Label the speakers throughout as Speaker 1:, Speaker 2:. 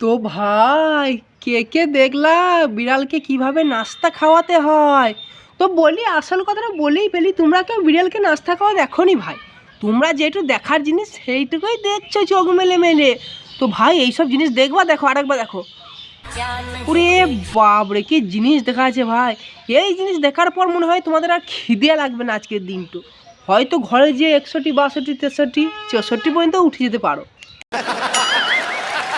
Speaker 1: তো ভাই কে কে দেখলা বিড়ালকে কিভাবে নাস্তা খাওয়াতে হয়? তো বলি আসল কথাটা বলেই পেলি, তোমরা কেউ বিড়ালকে নাস্তা খাওয়া দেখোনি ভাই। তোমরা যেটু দেখার জিনিস সেইটুকুই দেখছো চোখ মেলে মেলে। তো ভাই এইসব জিনিস দেখবা, দেখো আরেকবার দেখো। ওরে বাপরে কি জিনিস দেখা আছে ভাই। এই জিনিস দেখার পর মনে হয় তোমাদের আর খিদে লাগবে না আজকের দিনটু। হয়তো ঘরে যে 61, 62, 63, 64 পর্যন্ত উঠে যেতে পারো।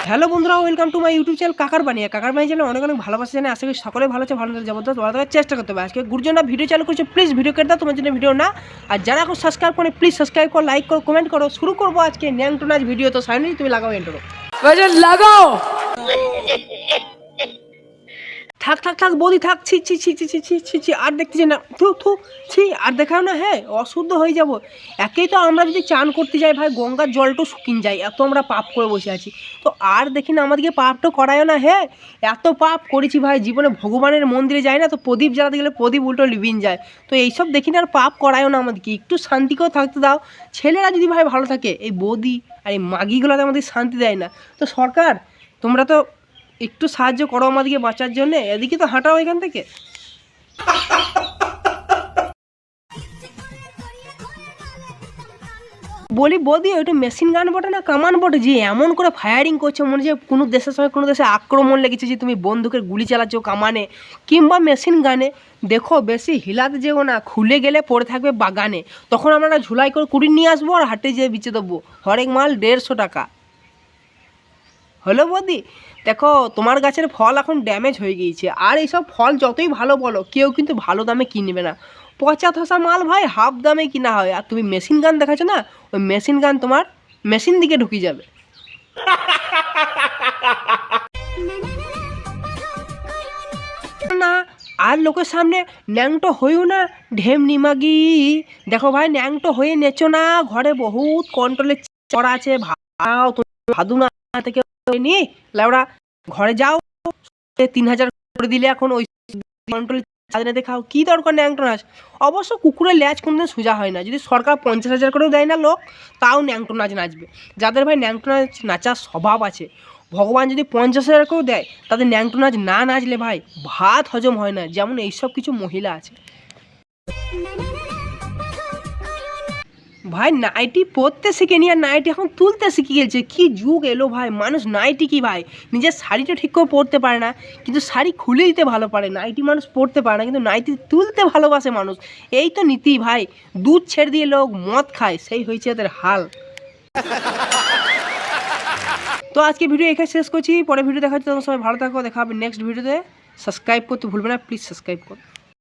Speaker 1: হ্যালো বন্ধুরা, welcome to my YouTube channel কাকার বানিয়া। কাকার বানিয়ে চ্যানেল অনেক অনেক ভালোবাসা জানে। আশা করি সকলে ভালো আছে, ভালো জবরদস্ত ভালো থাকার চেষ্টা করতে হবে। আজকে গুরুজনরা ভিডিও চালু করছে, প্লিজ ভিডিও কেটে দাও, তোমার জন্য ভিডিও না। আর যারা এখন সাবস্ক্রাইব করে প্লিজ সাবস্ক্রাইব করো, লাইক করো, কমেন্ট করো। শুরু করবো আজকে ন্যাংটো নাচ ভিডিও। তো সাইনি তুমি লাগাও ইন্ট্রো। লাগাও থাক থাক থাক বৌদি থাক, ছি ছি ছি ছি ছি ছি ছি ছি, আর দেখতেছি না, থু থু ছি, আর দেখাও না। হ্যাঁ অশুদ্ধ হয়ে যাব। একেই তো আমরা যদি চান করতে যাই ভাই গঙ্গার জলটাও শুকিয়ে যায়, এত আমরা পাপ করে বসে আছি। তো আর দেখি না আমাদেরকে পাপটা করায়ও না। হ্যাঁ এত পাপ করেছি ভাই, জীবনে ভগবানের মন্দিরে যায় না তো প্রদীপ জ্বালাতে গেলে প্রদীপ উল্টো লিবিন যায়। তো এইসব দেখি না আর পাপ করায়ও না আমাদেরকে, একটু শান্তিকেও থাকতে দাও। ছেলেরা যদি ভাই ভালো থাকে, এই বৌদি আর এই মাগিগুলোতে আমাদের শান্তি দেয় না। তো সরকার তোমরা তো একটু সাহায্য করো আমাদেরকে বাঁচার জন্য, এদিকে তো হাঁটাও এখান থেকে। বলি বৌদি ওইটা মেশিন গান বটে না কামান বটে, যে এমন করে ফায়ারিং করছো মনে হচ্ছে কোনো দেশের সঙ্গে কোনো দেশে আক্রমণ লেগেছে, যে তুমি বন্দুকের গুলি চালাচ্ছ কামানে কিংবা মেশিন গানে। দেখো বেশি হিলাতে যেও না, খুলে গেলে পড়ে থাকবে বাগানে। তখন আমরা ঝুলাই করে কুড়ি নিয়ে আসবো আর হাটে যেয়ে বিচে দেবো। হরেক মাল 150 টাকা। হলো বৌদি, দেখো তোমার গাছের ফল এখন ড্যামেজ হয়ে গিয়েছে, আর এইসব ফল যতই ভালো বলো কেউ কিন্তু ভালো দামে কিনবে না। পচা ধসা মাল ভাই হাফ দামে কিনা হয়। আর তুমি মেশিন গান দেখাচ্ছ না, ওই মেশিন গান তোমার মেশিন দিকে ঢুকে যাবে না। আর লোকের সামনে ন্যাংটো হইও না ঢেমনি মাগি। দেখো ভাই ন্যাংটো হয়ে নেচো না, ঘরে বহুত কন্ট্রোলে চড়া আছে। ভাও ভাদু না থেকে নি লাউড়া, ঘরে যাও। 3000 করে দিলে এখন ওই কন্ট্রোল চাঁদনাতে খাও, কি দরকার ন্যাংটো নাচ। অবশ্য কুকুরের ল্যাজ কোনোদিন সোজা হয় না। যদি সরকার 50,000 করেও দেয় না লোক, তাও ন্যাংটো নাচ নাচবে। যাদের ভাই ন্যাংটো নাচ নাচার স্বভাব আছে, ভগবান যদি 50,000 করেও দেয়, তাদের ন্যাংটো নাচ না নাচলে ভাই ভাত হজম হয় না। যেমন এইসব কিছু মহিলা আছে ভাই, নাইটি পরতে শিখেনি আর নাইটি এখন তুলতে শিখে গেছে। কি যুগ এলো ভাই, মানুষ নাইটি কি ভাই নিজের শাড়িটা ঠিক করে পরতে পারে না, কিন্তু শাড়ি খুলে দিতে ভালো পারে। নাইটি মানুষ পরতে পারে না, কিন্তু নাইটি তুলতে ভালোবাসে মানুষ। এই তো নীতি ভাই। দুধ ছেড়ে দিয়ে লোক মদ খায়, সেই হয়েছে এদের হাল। তো আজকে ভিডিও এখানে শেষ করছি, পরে ভিডিও দেখা হচ্ছে। তোমার সবাই ভালো থাকো, দেখা হবে নেক্সট ভিডিওতে। সাবস্ক্রাইব করতে ভুলবে না, প্লিজ সাবস্ক্রাইব করো।